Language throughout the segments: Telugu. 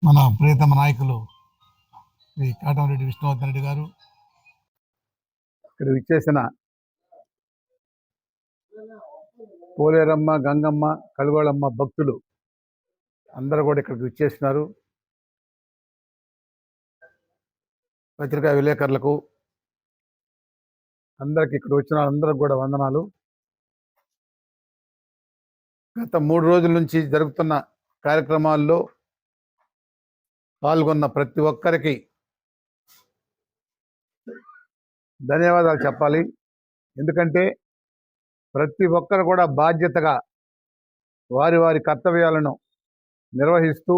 మన ప్రియతమ నాయకులు శ్రీ కాటంరెడ్డి విష్ణువర్ధన్ రెడ్డి గారు ఇక్కడ విచ్చేసిన పోలేరమ్మ, గంగమ్మ, కలుగోళమ్మ భక్తులు అందరూ కూడా ఇక్కడికి విచ్చేసినారు. పత్రికా విలేకరులకు అందరికి ఇక్కడ వచ్చిన అందరికి కూడా వందనాలు. గత 3 రోజుల నుంచి జరుగుతున్న కార్యక్రమాల్లో పాల్గొన్న ప్రతి ఒక్కరికి ధన్యవాదాలు చెప్పాలి. ఎందుకంటే ప్రతి ఒక్కరు కూడా బాధ్యతగా వారి వారి కర్తవ్యాలను నిర్వహిస్తూ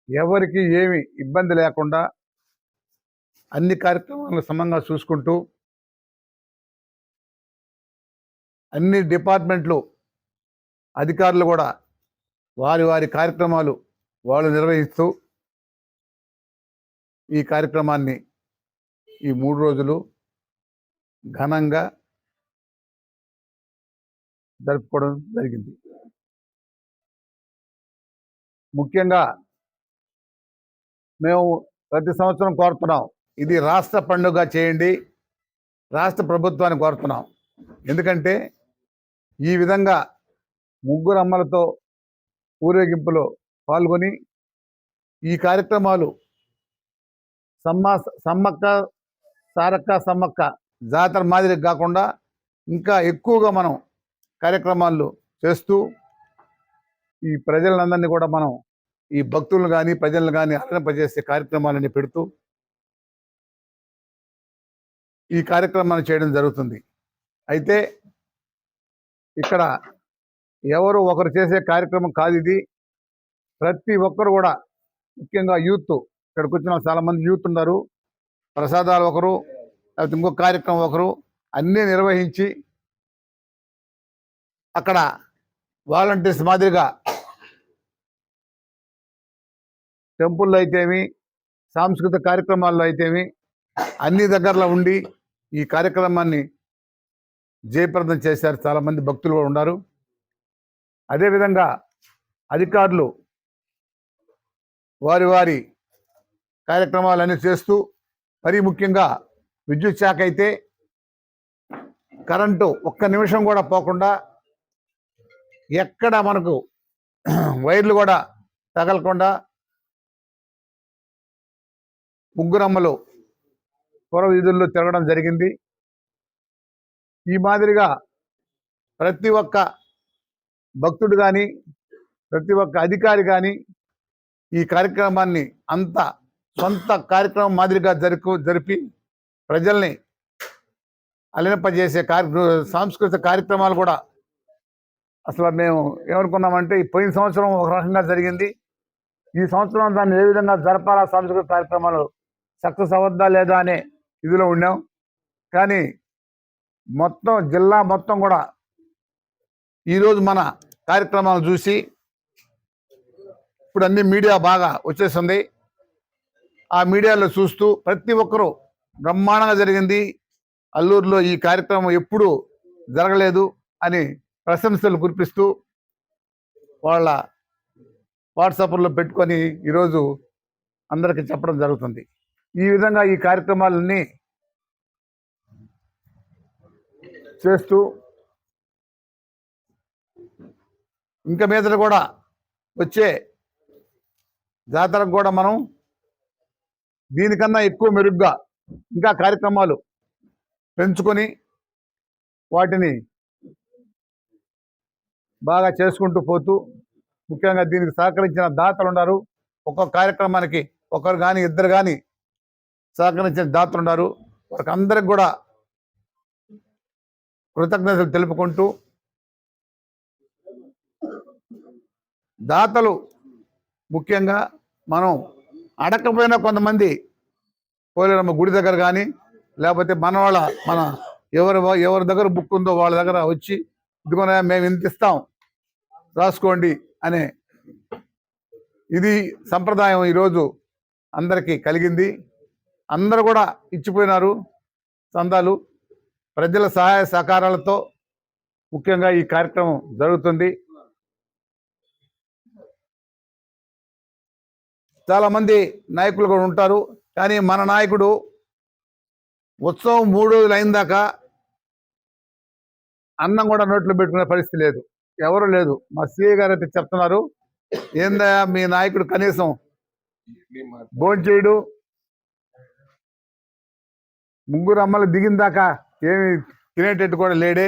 ఎవరికి ఏమి ఇబ్బంది లేకుండా అన్ని కార్యక్రమాలను సమంగా చూసుకుంటూ అన్ని డిపార్ట్మెంట్లు అధికారులు కూడా వారి వారి కార్యక్రమాలు వాళ్ళు నిర్వహిస్తూ ఈ కార్యక్రమాన్ని ఈ 3 రోజులు ఘనంగా జరుపుకోవడం జరిగింది. ముఖ్యంగా మేము ప్రతి సంవత్సరం కోరుతున్నాం, ఇది రాష్ట్ర పండుగ చేయండి, రాష్ట్ర ప్రభుత్వాన్ని కోరుతున్నాం. ఎందుకంటే ఈ విధంగా ముగ్గురు అమ్మలతో ఊరేగింపులో పాల్గొని ఈ కార్యక్రమాలు సమ్మక్క సారక్క సమ్మక్క జాతర మాదిరి కాకుండా ఇంకా ఎక్కువగా మనం కార్యక్రమాలు చేస్తూ ఈ ప్రజలందరినీ కూడా మనం ఈ భక్తులను కానీ ప్రజలను కానీ అలరింపజేసే కార్యక్రమాలని పెడుతూ ఈ కార్యక్రమాన్ని చేయడం జరుగుతుంది. అయితే ఇక్కడ ఎవరు ఒకరు చేసే కార్యక్రమం కాదు ఇది. ప్రతి ఒక్కరు కూడా ముఖ్యంగా యూత్, ఇక్కడికి వచ్చిన చాలామంది యూత్ ఉన్నారు. ప్రసాదాలు ఒకరు, లేకపోతే ఇంకొక కార్యక్రమం ఒకరు అన్నీ నిర్వహించి అక్కడ వాలంటీర్స్ మాదిరిగా టెంపుల్లో అయితేమి సాంస్కృతిక కార్యక్రమాల్లో అయితేమి అన్ని దగ్గరలో ఉండి ఈ కార్యక్రమాన్ని జయప్రదం చేశారు. చాలామంది భక్తులు కూడా ఉన్నారు. అదేవిధంగా అధికారులు వారి వారి కార్యక్రమాలన్నీ చేస్తూ మరీ ముఖ్యంగా విద్యుత్ శాఖ అయితే కరెంటు ఒక్క నిమిషం కూడా పోకుండా ఎక్కడ మనకు వైర్లు కూడా తగలకుండా ముగ్గురమ్మలు పుర వీధుల్లో తిరగడం జరిగింది. ఈ మాదిరిగా ప్రతి ఒక్క భక్తుడు కానీ ప్రతి ఒక్క అధికారి కానీ ఈ కార్యక్రమాన్ని అంత సొంత కార్యక్రమం మాదిరిగా జరిపి ప్రజల్ని అలరింపజేసే సాంస్కృతిక కార్యక్రమాలు కూడా అసలు మేము ఏమనుకున్నామంటే ఈ పోయిన సంవత్సరం ఒక రకంగా జరిగింది. ఈ సంవత్సరం దాన్ని ఏ విధంగా జరపాలా, సాంస్కృతిక కార్యక్రమాలు సక్సెస్ అవద్దా లేదా అనే ఇదిలో ఉన్నాం. కానీ మొత్తం జిల్లా మొత్తం కూడా ఈరోజు మన కార్యక్రమాలు చూసి ఇప్పుడు అన్ని మీడియా బాగా వచ్చేస్తుంది. ఆ మీడియాలో చూస్తూ ప్రతి ఒక్కరూ బ్రహ్మాండంగా జరిగింది, అల్లూరులో ఈ కార్యక్రమం ఎప్పుడూ జరగలేదు అని ప్రశంసలు కురిపిస్తూ వాళ్ళ వాట్సాప్లో పెట్టుకొని ఈరోజు అందరికీ చెప్పడం జరుగుతుంది. ఈ విధంగా ఈ కార్యక్రమాలన్నీ చేస్తూ ఇంకా మీదట కూడా వచ్చే జాతరకు కూడా మనం దీనికన్నా ఎక్కువ మెరుగ్గా ఇంకా కార్యక్రమాలు పెంచుకొని వాటిని బాగా చేసుకుంటూ పోతూ ముఖ్యంగా దీనికి సహకరించిన దాతలు ఉన్నారు. ఒక్కొక్క కార్యక్రమానికి ఒకరు కానీ ఇద్దరు కానీ సహకరించిన దాతలు ఉన్నారు. వారికి అందరికి కూడా కృతజ్ఞతలు తెలుపుకుంటూ దాతలు ముఖ్యంగా మనం అడగకపోయినా కొంతమంది పోలేరమ్మ గుడి దగ్గర కానీ లేకపోతే మన ఎవరి దగ్గర బుక్ ఉందో వాళ్ళ దగ్గర వచ్చి ఇదిగోనే మేము ఇంత ఇస్తాం రాసుకోండి అనే ఇది సంప్రదాయం ఈరోజు అందరికీ కలిగింది. అందరూ కూడా ఇచ్చిపోయినారు చందాలు. ప్రజల సహాయ సహకారాలతో ముఖ్యంగా ఈ కార్యక్రమం జరుగుతుంది. చాలా మంది నాయకులు కూడా ఉంటారు. కానీ మన నాయకుడు ఉత్సవం 3 రోజులు అయిన దాకా అన్నం కూడా నోట్లో పెట్టుకునే పరిస్థితి లేదు. ఎవరు లేదు. మా సిఐ గారు అయితే చెప్తున్నారు, ఏందా మీ నాయకుడు కనీసం భోంచేయడు, ముగ్గురు అమ్మలు దిగిన దాకా ఏమి తినేటట్టు కూడా లేడే,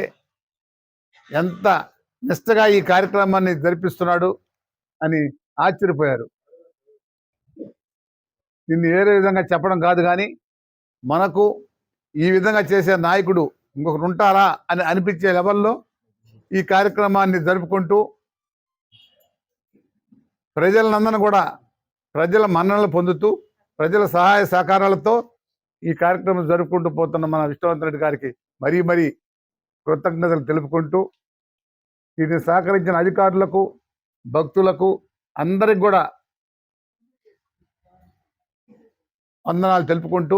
ఎంత నిష్టగా ఈ కార్యక్రమాన్ని జరిపిస్తున్నాడు అని ఆశ్చర్యపోయారు. దీన్ని వేరే విధంగా చెప్పడం కాదు, కానీ మనకు ఈ విధంగా చేసే నాయకుడు ఇంకొకరు ఉంటారా అని అనిపించే లెవెల్లో ఈ కార్యక్రమాన్ని జరుపుకుంటూ ప్రజలందరినీ కూడా ప్రజల మన్ననలు పొందుతూ ప్రజల సహాయ సహకారాలతో ఈ కార్యక్రమం జరుపుకుంటూ పోతున్న మన విష్ణువర్ధన్ రెడ్డి గారికి మరీ కృతజ్ఞతలు తెలుపుకుంటూ దీన్ని సహకరించిన అధికారులకు, భక్తులకు అందరికి కూడా వందనాలు తెలుపుకుంటూ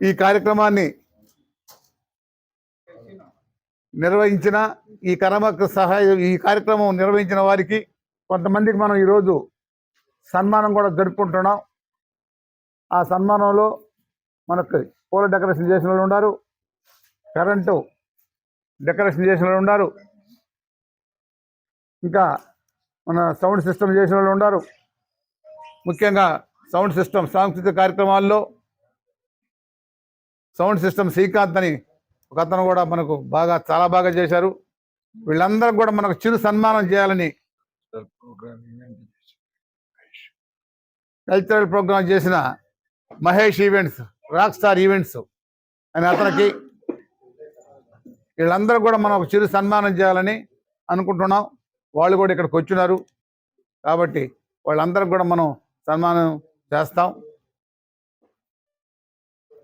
ఈ కార్యక్రమాన్ని నిర్వహించిన ఈ కార్యక్రమం నిర్వహించిన వారికి కొంతమందికి మనం ఈరోజు సన్మానం కూడా జరుపుకుంటున్నాం. ఆ సన్మానంలో మనకు పూల డెకరేషన్ చేసిన వాళ్ళు ఉన్నారు, కరెంటు డెకరేషన్ చేసిన వాళ్ళు ఉన్నారు, ఇంకా మన సౌండ్ సిస్టమ్ చేసిన వాళ్ళు ఉన్నారు. ముఖ్యంగా సౌండ్ సిస్టమ్ సాంస్కృతిక కార్యక్రమాల్లో సౌండ్ సిస్టమ్ శ్రీకాంత్ అని ఒక అతను కూడా మనకు చాలా బాగా చేశారు. వీళ్ళందరూ కూడా మనకు చిరు సన్మానం చేయాలని కల్చరల్ ప్రోగ్రాం చేసిన Mahesh events, rock star events అని అతనికి, వీళ్ళందరూ కూడా మనం ఒక చిరు సన్మానం చేయాలని అనుకుంటున్నాం. వాళ్ళు కూడా ఇక్కడికి వచ్చినారు కాబట్టి వాళ్ళందరికి కూడా మనం సన్మానం చేస్తాం.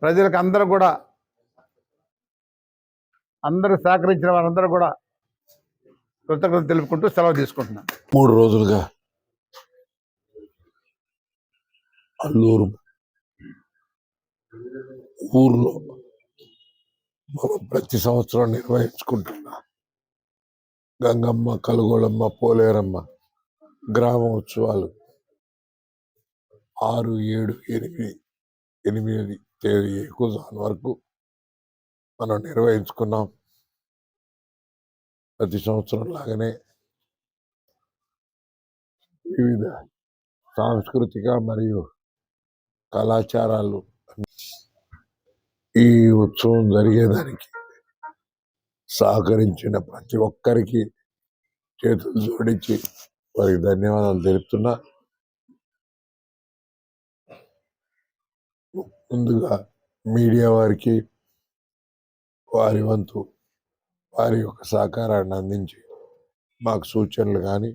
ప్రజలకు అందరూ కూడా, అందరూ సహకరించిన వారందరూ కూడా కృతజ్ఞతలు తెలుపుకుంటూ సెలవు తీసుకుంటున్నాను. 3 రోజులుగా అల్లూరు ఊర్లో మనం ప్రతి సంవత్సరం నిర్వహించుకుంటున్న గంగమ్మ, కలుగోళమ్మ, పోలేరమ్మ గ్రామ ఉత్సవాలు 6, 7, 8 తేదీ ఎక్కువ వరకు మనం నిర్వహించుకున్నాం. ప్రతి సంవత్సరం లాగానే వివిధ సాంస్కృతిక మరియు కళాచారాలు ఈ ఉత్సవం జరిగేదానికి సహకరించిన ప్రతి ఒక్కరికి చేతులు జోడించి వారికి ధన్యవాదాలు తెలుపుతున్నా. ముందుగా మీడియా వారికి వారి వంతు వారి యొక్క సహకారాన్ని అందించి మాకు సూచనలు కానీ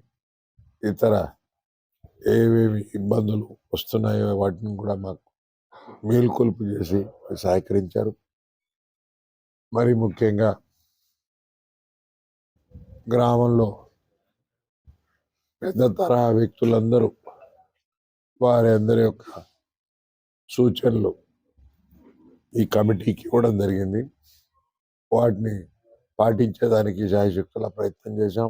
ఇతర ఏవేవి ఇబ్బందులు వస్తున్నాయో వాటిని కూడా మాకు మేల్కొల్పు చేసి సహకరించారు. మరి ముఖ్యంగా గ్రామంలో పెద్ద తరహా వ్యక్తులందరూ వారి అందరి యొక్క సూచనలు ఈ కమిటీకి ఇవ్వడం జరిగింది. వాటిని పాటించేదానికి శాయశక్తుల ప్రయత్నం చేశాం.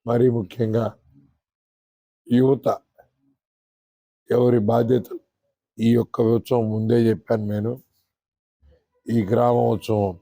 మరి ముఖ్యంగా యువత ఎవరి బాధ్యతలు ఈ యొక్క ఉత్సవం ముందే చెప్పాను నేను. ఈ గ్రామ ఉత్సవం